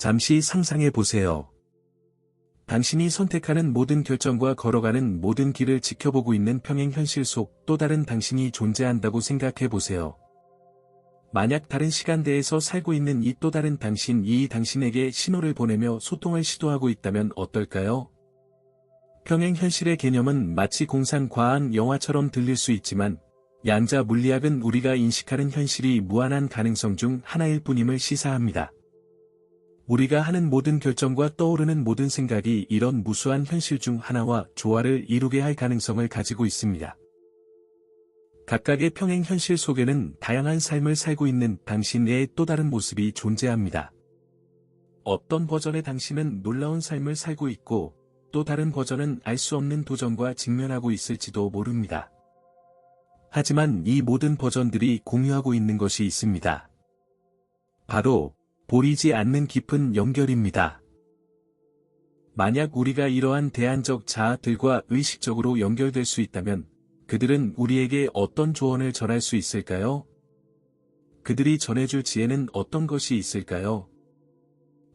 잠시 상상해 보세요. 당신이 선택하는 모든 결정과 걸어가는 모든 길을 지켜보고 있는 평행 현실 속 또 다른 당신이 존재한다고 생각해 보세요. 만약 다른 시간대에서 살고 있는 이 또 다른 당신이 당신에게 신호를 보내며 소통을 시도하고 있다면 어떨까요? 평행 현실의 개념은 마치 공상 과학 영화처럼 들릴 수 있지만, 양자 물리학은 우리가 인식하는 현실이 무한한 가능성 중 하나일 뿐임을 시사합니다. 우리가 하는 모든 결정과 떠오르는 모든 생각이 이런 무수한 현실 중 하나와 조화를 이루게 할 가능성을 가지고 있습니다. 각각의 평행 현실 속에는 다양한 삶을 살고 있는 당신의 또 다른 모습이 존재합니다. 어떤 버전의 당신은 놀라운 삶을 살고 있고, 또 다른 버전은 알 수 없는 도전과 직면하고 있을지도 모릅니다. 하지만 이 모든 버전들이 공유하고 있는 것이 있습니다. 바로 보이지 않는 깊은 연결입니다. 만약 우리가 이러한 대안적 자아들과 의식적으로 연결될 수 있다면 그들은 우리에게 어떤 조언을 전할 수 있을까요? 그들이 전해줄 지혜는 어떤 것이 있을까요?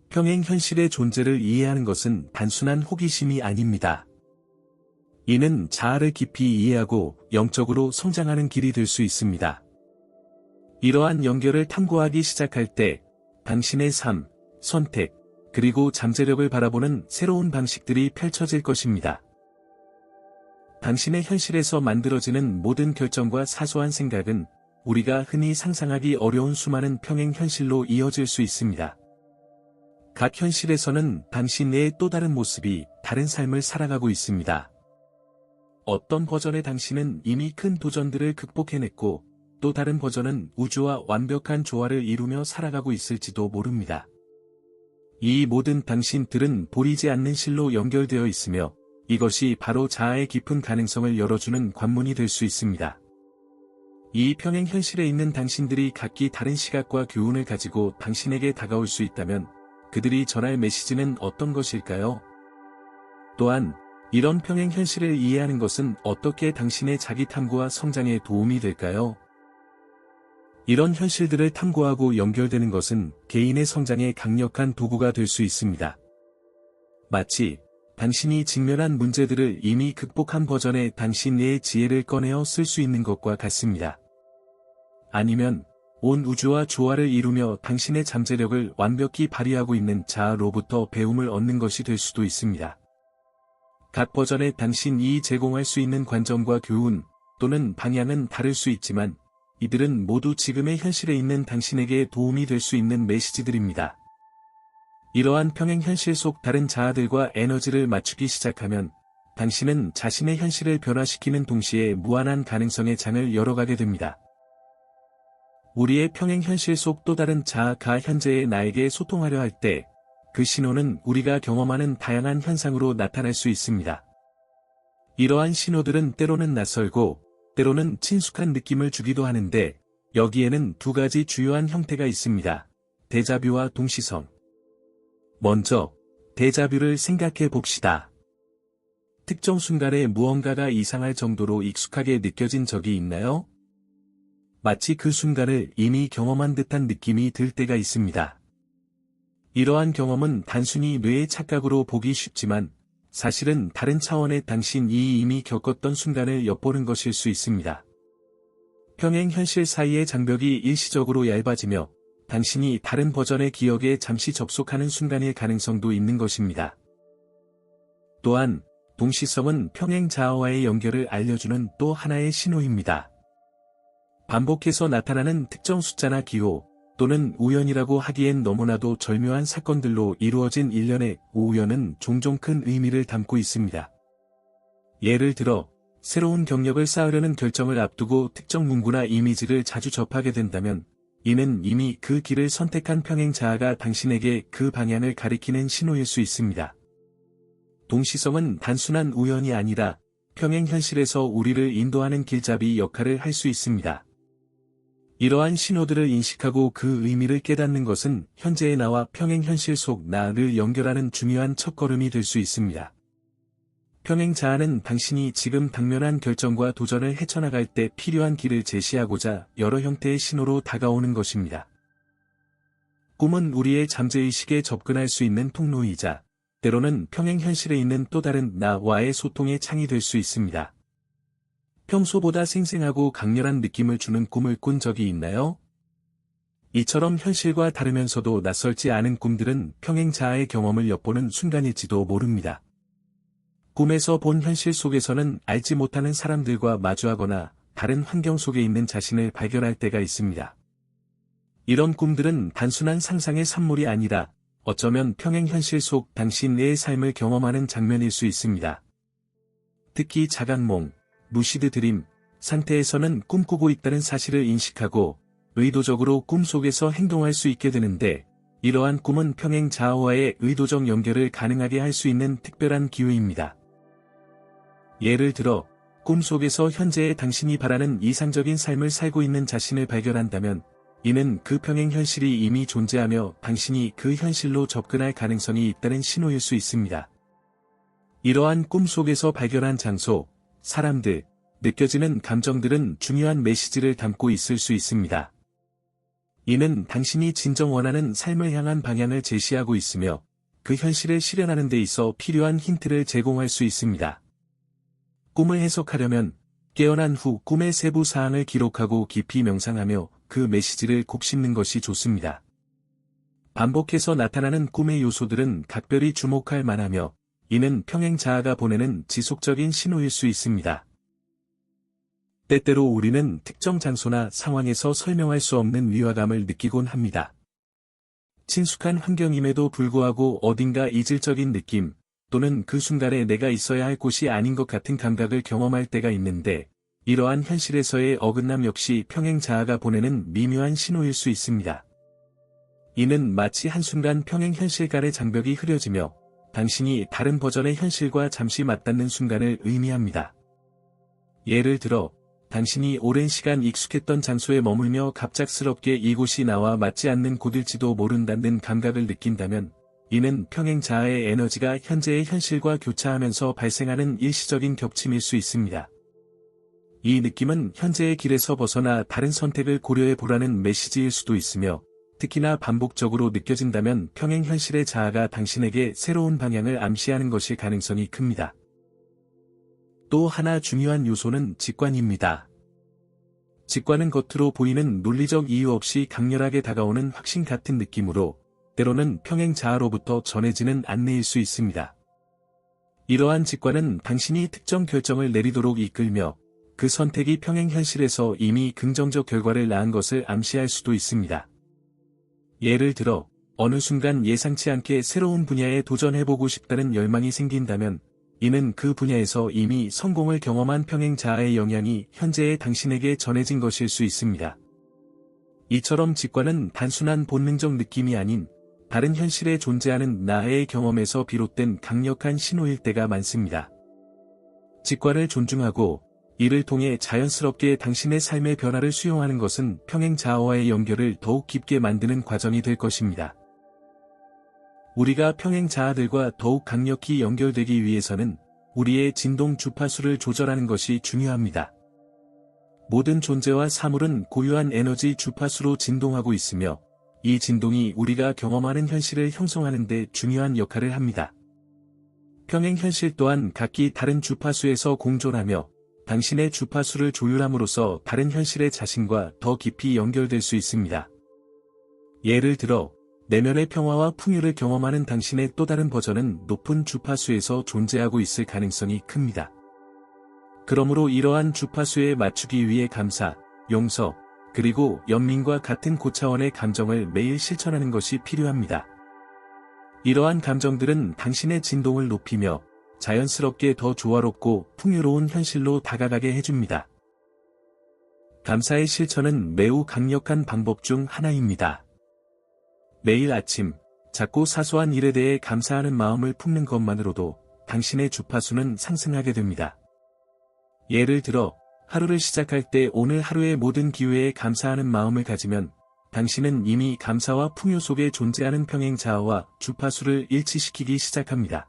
평행 현실의 존재를 이해하는 것은 단순한 호기심이 아닙니다. 이는 자아를 깊이 이해하고 영적으로 성장하는 길이 될 수 있습니다. 이러한 연결을 탐구하기 시작할 때 당신의 삶, 선택, 그리고 잠재력을 바라보는 새로운 방식들이 펼쳐질 것입니다. 당신의 현실에서 만들어지는 모든 결정과 사소한 생각은 우리가 흔히 상상하기 어려운 수많은 평행 현실로 이어질 수 있습니다. 각 현실에서는 당신의 또 다른 모습이 다른 삶을 살아가고 있습니다. 어떤 버전의 당신은 이미 큰 도전들을 극복해냈고, 또 다른 버전은 우주와 완벽한 조화를 이루며 살아가고 있을지도 모릅니다. 이 모든 당신들은 보이지 않는 실로 연결되어 있으며, 이것이 바로 자아의 깊은 가능성을 열어주는 관문이 될 수 있습니다. 이 평행 현실에 있는 당신들이 각기 다른 시각과 교훈을 가지고 당신에게 다가올 수 있다면, 그들이 전할 메시지는 어떤 것일까요? 또한, 이런 평행 현실을 이해하는 것은 어떻게 당신의 자기 탐구와 성장에 도움이 될까요? 이런 현실들을 탐구하고 연결되는 것은 개인의 성장에 강력한 도구가 될 수 있습니다. 마치 당신이 직면한 문제들을 이미 극복한 버전의 당신의 지혜를 꺼내어 쓸 수 있는 것과 같습니다. 아니면 온 우주와 조화를 이루며 당신의 잠재력을 완벽히 발휘하고 있는 자아로부터 배움을 얻는 것이 될 수도 있습니다. 각 버전의 당신이 제공할 수 있는 관점과 교훈 또는 방향은 다를 수 있지만, 이들은 모두 지금의 현실에 있는 당신에게 도움이 될 수 있는 메시지들입니다. 이러한 평행 현실 속 다른 자아들과 에너지를 맞추기 시작하면 당신은 자신의 현실을 변화시키는 동시에 무한한 가능성의 장을 열어가게 됩니다. 우리의 평행 현실 속 또 다른 자아가 현재의 나에게 소통하려 할 때 그 신호는 우리가 경험하는 다양한 현상으로 나타날 수 있습니다. 이러한 신호들은 때로는 낯설고 때로는 친숙한 느낌을 주기도 하는데, 여기에는 두 가지 주요한 형태가 있습니다. 데자뷰와 동시성. 먼저, 데자뷰를 생각해 봅시다. 특정 순간에 무언가가 이상할 정도로 익숙하게 느껴진 적이 있나요? 마치 그 순간을 이미 경험한 듯한 느낌이 들 때가 있습니다. 이러한 경험은 단순히 뇌의 착각으로 보기 쉽지만, 사실은 다른 차원의 당신이 이미 겪었던 순간을 엿보는 것일 수 있습니다. 평행 현실 사이의 장벽이 일시적으로 얇아지며 당신이 다른 버전의 기억에 잠시 접속하는 순간일 가능성도 있는 것입니다. 또한 동시성은 평행 자아와의 연결을 알려주는 또 하나의 신호입니다. 반복해서 나타나는 특정 숫자나 기호, 또는 우연이라고 하기엔 너무나도 절묘한 사건들로 이루어진 일련의 우연은 종종 큰 의미를 담고 있습니다. 예를 들어, 새로운 경력을 쌓으려는 결정을 앞두고 특정 문구나 이미지를 자주 접하게 된다면, 이는 이미 그 길을 선택한 평행 자아가 당신에게 그 방향을 가리키는 신호일 수 있습니다. 동시성은 단순한 우연이 아니라 평행 현실에서 우리를 인도하는 길잡이 역할을 할 수 있습니다. 이러한 신호들을 인식하고 그 의미를 깨닫는 것은 현재의 나와 평행 현실 속 나를 연결하는 중요한 첫걸음이 될 수 있습니다. 평행 자아는 당신이 지금 당면한 결정과 도전을 헤쳐나갈 때 필요한 길을 제시하고자 여러 형태의 신호로 다가오는 것입니다. 꿈은 우리의 잠재의식에 접근할 수 있는 통로이자, 때로는 평행 현실에 있는 또 다른 나와의 소통의 창이 될 수 있습니다. 평소보다 생생하고 강렬한 느낌을 주는 꿈을 꾼 적이 있나요? 이처럼 현실과 다르면서도 낯설지 않은 꿈들은 평행 자아의 경험을 엿보는 순간일지도 모릅니다. 꿈에서 본 현실 속에서는 알지 못하는 사람들과 마주하거나 다른 환경 속에 있는 자신을 발견할 때가 있습니다. 이런 꿈들은 단순한 상상의 산물이 아니라 어쩌면 평행 현실 속 당신의 삶을 경험하는 장면일 수 있습니다. 특히 자각몽, 루시드 드림 상태에서는 꿈꾸고 있다는 사실을 인식하고 의도적으로 꿈속에서 행동할 수 있게 되는데, 이러한 꿈은 평행 자아와의 의도적 연결을 가능하게 할 수 있는 특별한 기회입니다. 예를 들어, 꿈속에서 현재의 당신이 바라는 이상적인 삶을 살고 있는 자신을 발견한다면, 이는 그 평행 현실이 이미 존재하며 당신이 그 현실로 접근할 가능성이 있다는 신호일 수 있습니다. 이러한 꿈속에서 발견한 장소, 사람들, 느껴지는 감정들은 중요한 메시지를 담고 있을 수 있습니다. 이는 당신이 진정 원하는 삶을 향한 방향을 제시하고 있으며, 그 현실을 실현하는 데 있어 필요한 힌트를 제공할 수 있습니다. 꿈을 해석하려면 깨어난 후 꿈의 세부 사항을 기록하고 깊이 명상하며 그 메시지를 곱씹는 것이 좋습니다. 반복해서 나타나는 꿈의 요소들은 각별히 주목할 만하며, 이는 평행 자아가 보내는 지속적인 신호일 수 있습니다. 때때로 우리는 특정 장소나 상황에서 설명할 수 없는 위화감을 느끼곤 합니다. 친숙한 환경임에도 불구하고 어딘가 이질적인 느낌, 또는 그 순간에 내가 있어야 할 곳이 아닌 것 같은 감각을 경험할 때가 있는데, 이러한 현실에서의 어긋남 역시 평행 자아가 보내는 미묘한 신호일 수 있습니다. 이는 마치 한순간 평행 현실 간의 장벽이 흐려지며, 당신이 다른 버전의 현실과 잠시 맞닿는 순간을 의미합니다. 예를 들어, 당신이 오랜 시간 익숙했던 장소에 머물며 갑작스럽게 이곳이 나와 맞지 않는 곳일지도 모른다는 감각을 느낀다면, 이는 평행 자아의 에너지가 현재의 현실과 교차하면서 발생하는 일시적인 겹침일 수 있습니다. 이 느낌은 현재의 길에서 벗어나 다른 선택을 고려해 보라는 메시지일 수도 있으며, 특히나 반복적으로 느껴진다면 평행 현실의 자아가 당신에게 새로운 방향을 암시하는 것일 가능성이 큽니다. 또 하나 중요한 요소는 직관입니다. 직관은 겉으로 보이는 논리적 이유 없이 강렬하게 다가오는 확신 같은 느낌으로, 때로는 평행 자아로부터 전해지는 안내일 수 있습니다. 이러한 직관은 당신이 특정 결정을 내리도록 이끌며, 그 선택이 평행 현실에서 이미 긍정적 결과를 낳은 것을 암시할 수도 있습니다. 예를 들어, 어느 순간 예상치 않게 새로운 분야에 도전해보고 싶다는 열망이 생긴다면, 이는 그 분야에서 이미 성공을 경험한 평행 자아의 영향이 현재의 당신에게 전해진 것일 수 있습니다. 이처럼 직관은 단순한 본능적 느낌이 아닌 다른 현실에 존재하는 나의 경험에서 비롯된 강력한 신호일 때가 많습니다. 직관을 존중하고 이를 통해 자연스럽게 당신의 삶의 변화를 수용하는 것은 평행 자아와의 연결을 더욱 깊게 만드는 과정이 될 것입니다. 우리가 평행 자아들과 더욱 강력히 연결되기 위해서는 우리의 진동 주파수를 조절하는 것이 중요합니다. 모든 존재와 사물은 고유한 에너지 주파수로 진동하고 있으며, 이 진동이 우리가 경험하는 현실을 형성하는 데 중요한 역할을 합니다. 평행 현실 또한 각기 다른 주파수에서 공존하며, 당신의 주파수를 조율함으로써 다른 현실의 자신과 더 깊이 연결될 수 있습니다. 예를 들어, 내면의 평화와 풍요를 경험하는 당신의 또 다른 버전은 높은 주파수에서 존재하고 있을 가능성이 큽니다. 그러므로 이러한 주파수에 맞추기 위해 감사, 용서, 그리고 연민과 같은 고차원의 감정을 매일 실천하는 것이 필요합니다. 이러한 감정들은 당신의 진동을 높이며 자연스럽게 더 조화롭고 풍요로운 현실로 다가가게 해줍니다. 감사의 실천은 매우 강력한 방법 중 하나입니다. 매일 아침, 작고 사소한 일에 대해 감사하는 마음을 품는 것만으로도 당신의 주파수는 상승하게 됩니다. 예를 들어, 하루를 시작할 때 오늘 하루의 모든 기회에 감사하는 마음을 가지면, 당신은 이미 감사와 풍요 속에 존재하는 평행 자아와 주파수를 일치시키기 시작합니다.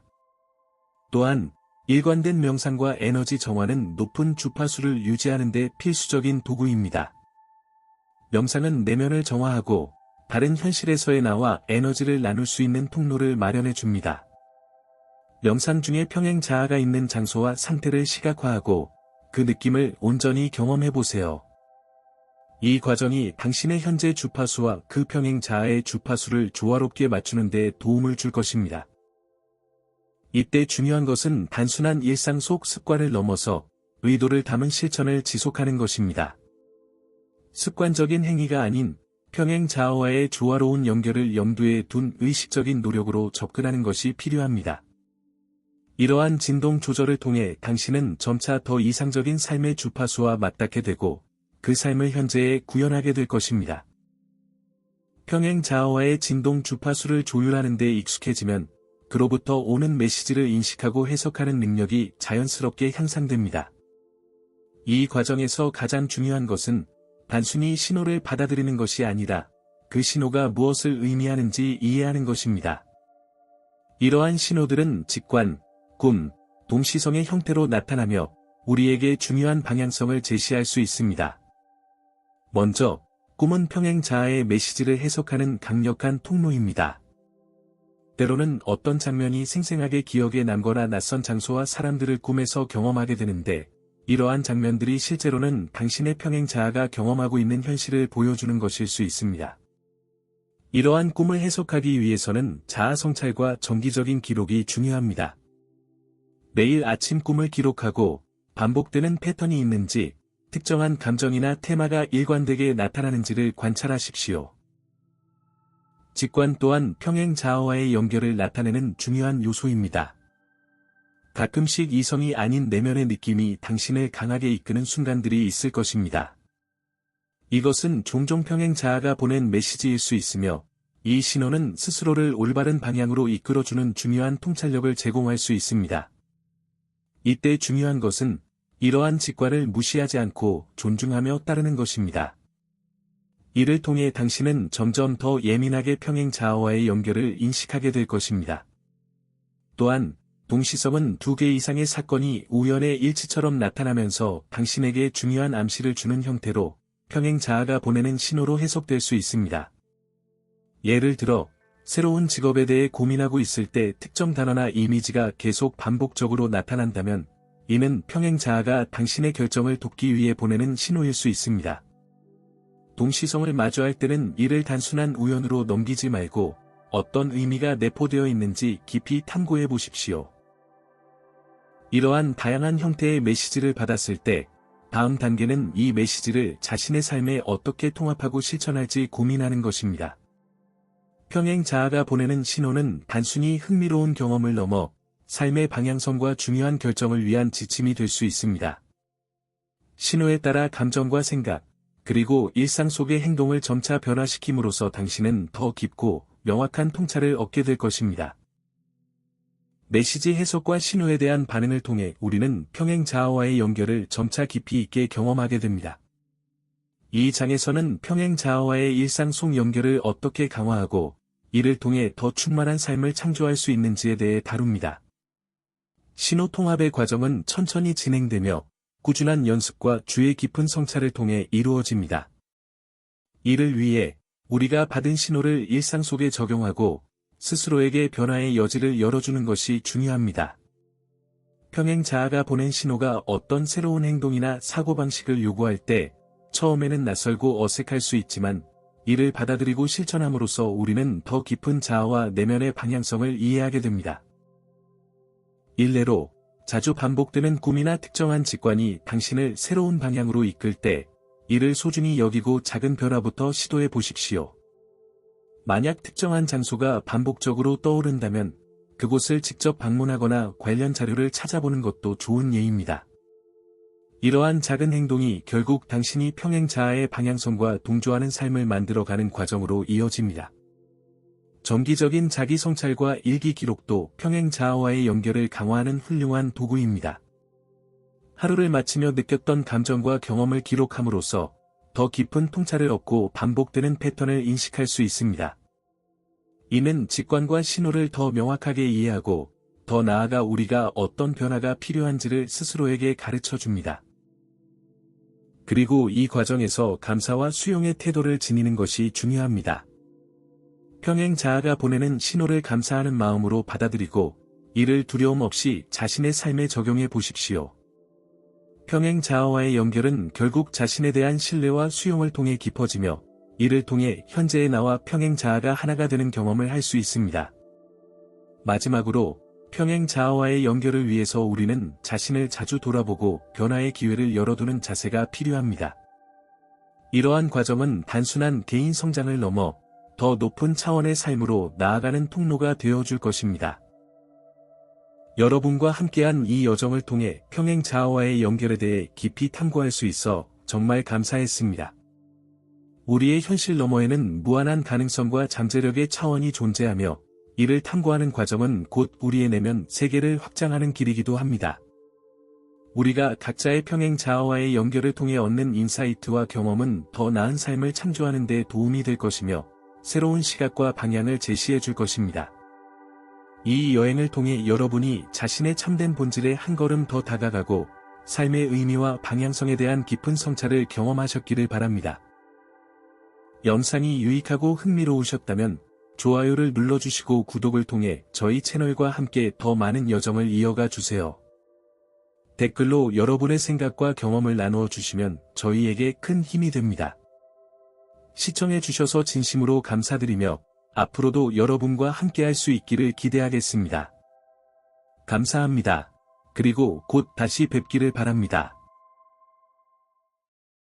또한, 일관된 명상과 에너지 정화는 높은 주파수를 유지하는 데 필수적인 도구입니다. 명상은 내면을 정화하고, 다른 현실에서의 나와 에너지를 나눌 수 있는 통로를 마련해 줍니다. 명상 중에 평행 자아가 있는 장소와 상태를 시각화하고 그 느낌을 온전히 경험해 보세요. 이 과정이 당신의 현재 주파수와 그 평행 자아의 주파수를 조화롭게 맞추는 데 도움을 줄 것입니다. 이때 중요한 것은 단순한 일상 속 습관을 넘어서 의도를 담은 실천을 지속하는 것입니다. 습관적인 행위가 아닌 평행 자아와의 조화로운 연결을 염두에 둔 의식적인 노력으로 접근하는 것이 필요합니다. 이러한 진동 조절을 통해 당신은 점차 더 이상적인 삶의 주파수와 맞닿게 되고 그 삶을 현재에 구현하게 될 것입니다. 평행 자아와의 진동 주파수를 조율하는 데 익숙해지면 그로부터 오는 메시지를 인식하고 해석하는 능력이 자연스럽게 향상됩니다. 이 과정에서 가장 중요한 것은 단순히 신호를 받아들이는 것이 아니라 그 신호가 무엇을 의미하는지 이해하는 것입니다. 이러한 신호들은 직관, 꿈, 동시성의 형태로 나타나며 우리에게 중요한 방향성을 제시할 수 있습니다. 먼저, 꿈은 평행 자아의 메시지를 해석하는 강력한 통로입니다. 때로는 어떤 장면이 생생하게 기억에 남거나 낯선 장소와 사람들을 꿈에서 경험하게 되는데, 이러한 장면들이 실제로는 당신의 평행 자아가 경험하고 있는 현실을 보여주는 것일 수 있습니다. 이러한 꿈을 해석하기 위해서는 자아 성찰과 정기적인 기록이 중요합니다. 매일 아침 꿈을 기록하고 반복되는 패턴이 있는지, 특정한 감정이나 테마가 일관되게 나타나는지를 관찰하십시오. 직관 또한 평행 자아와의 연결을 나타내는 중요한 요소입니다. 가끔씩 이성이 아닌 내면의 느낌이 당신을 강하게 이끄는 순간들이 있을 것입니다. 이것은 종종 평행 자아가 보낸 메시지일 수 있으며, 이 신호는 스스로를 올바른 방향으로 이끌어주는 중요한 통찰력을 제공할 수 있습니다. 이때 중요한 것은 이러한 직관을 무시하지 않고 존중하며 따르는 것입니다. 이를 통해 당신은 점점 더 예민하게 평행 자아와의 연결을 인식하게 될 것입니다. 또한 동시성은 2개 이상의 사건이 우연의 일치처럼 나타나면서 당신에게 중요한 암시를 주는 형태로 평행 자아가 보내는 신호로 해석될 수 있습니다. 예를 들어, 새로운 직업에 대해 고민하고 있을 때 특정 단어나 이미지가 계속 반복적으로 나타난다면, 이는 평행 자아가 당신의 결정을 돕기 위해 보내는 신호일 수 있습니다. 동시성을 마주할 때는 이를 단순한 우연으로 넘기지 말고 어떤 의미가 내포되어 있는지 깊이 탐구해 보십시오. 이러한 다양한 형태의 메시지를 받았을 때, 다음 단계는 이 메시지를 자신의 삶에 어떻게 통합하고 실천할지 고민하는 것입니다. 평행 자아가 보내는 신호는 단순히 흥미로운 경험을 넘어 삶의 방향성과 중요한 결정을 위한 지침이 될 수 있습니다. 신호에 따라 감정과 생각, 그리고 일상 속의 행동을 점차 변화시킴으로써 당신은 더 깊고 명확한 통찰을 얻게 될 것입니다. 메시지 해석과 신호에 대한 반응을 통해 우리는 평행 자아와의 연결을 점차 깊이 있게 경험하게 됩니다. 이 장에서는 평행 자아와의 일상 속 연결을 어떻게 강화하고 이를 통해 더 충만한 삶을 창조할 수 있는지에 대해 다룹니다. 신호 통합의 과정은 천천히 진행되며 꾸준한 연습과 주의 깊은 성찰을 통해 이루어집니다. 이를 위해 우리가 받은 신호를 일상 속에 적용하고 스스로에게 변화의 여지를 열어주는 것이 중요합니다. 평행 자아가 보낸 신호가 어떤 새로운 행동이나 사고방식을 요구할 때 처음에는 낯설고 어색할 수 있지만 이를 받아들이고 실천함으로써 우리는 더 깊은 자아와 내면의 방향성을 이해하게 됩니다. 일례로 자주 반복되는 꿈이나 특정한 직관이 당신을 새로운 방향으로 이끌 때 이를 소중히 여기고 작은 변화부터 시도해 보십시오. 만약 특정한 장소가 반복적으로 떠오른다면 그곳을 직접 방문하거나 관련 자료를 찾아보는 것도 좋은 예입니다. 이러한 작은 행동이 결국 당신이 평행 자아의 방향성과 동조하는 삶을 만들어가는 과정으로 이어집니다. 정기적인 자기 성찰과 일기 기록도 평행 자아와의 연결을 강화하는 훌륭한 도구입니다. 하루를 마치며 느꼈던 감정과 경험을 기록함으로써 더 깊은 통찰을 얻고 반복되는 패턴을 인식할 수 있습니다. 이는 직관과 신호를 더 명확하게 이해하고 더 나아가 우리가 어떤 변화가 필요한지를 스스로에게 가르쳐 줍니다. 그리고 이 과정에서 감사와 수용의 태도를 지니는 것이 중요합니다. 평행 자아가 보내는 신호를 감사하는 마음으로 받아들이고 이를 두려움 없이 자신의 삶에 적용해 보십시오. 평행 자아와의 연결은 결국 자신에 대한 신뢰와 수용을 통해 깊어지며 이를 통해 현재의 나와 평행 자아가 하나가 되는 경험을 할 수 있습니다. 마지막으로 평행 자아와의 연결을 위해서 우리는 자신을 자주 돌아보고 변화의 기회를 열어두는 자세가 필요합니다. 이러한 과정은 단순한 개인 성장을 넘어 더 높은 차원의 삶으로 나아가는 통로가 되어줄 것입니다. 여러분과 함께한 이 여정을 통해 평행 자아와의 연결에 대해 깊이 탐구할 수 있어 정말 감사했습니다. 우리의 현실 너머에는 무한한 가능성과 잠재력의 차원이 존재하며 이를 탐구하는 과정은 곧 우리의 내면 세계를 확장하는 길이기도 합니다. 우리가 각자의 평행 자아와의 연결을 통해 얻는 인사이트와 경험은 더 나은 삶을 창조하는 데 도움이 될 것이며 새로운 시각과 방향을 제시해 줄 것입니다. 이 여행을 통해 여러분이 자신의 참된 본질에 한 걸음 더 다가가고 삶의 의미와 방향성에 대한 깊은 성찰을 경험하셨기를 바랍니다. 영상이 유익하고 흥미로우셨다면 좋아요를 눌러주시고 구독을 통해 저희 채널과 함께 더 많은 여정을 이어가 주세요. 댓글로 여러분의 생각과 경험을 나누어 주시면 저희에게 큰 힘이 됩니다. 시청해 주셔서 진심으로 감사드리며 앞으로도 여러분과 함께할 수 있기를 기대하겠습니다. 감사합니다. 그리고 곧 다시 뵙기를 바랍니다.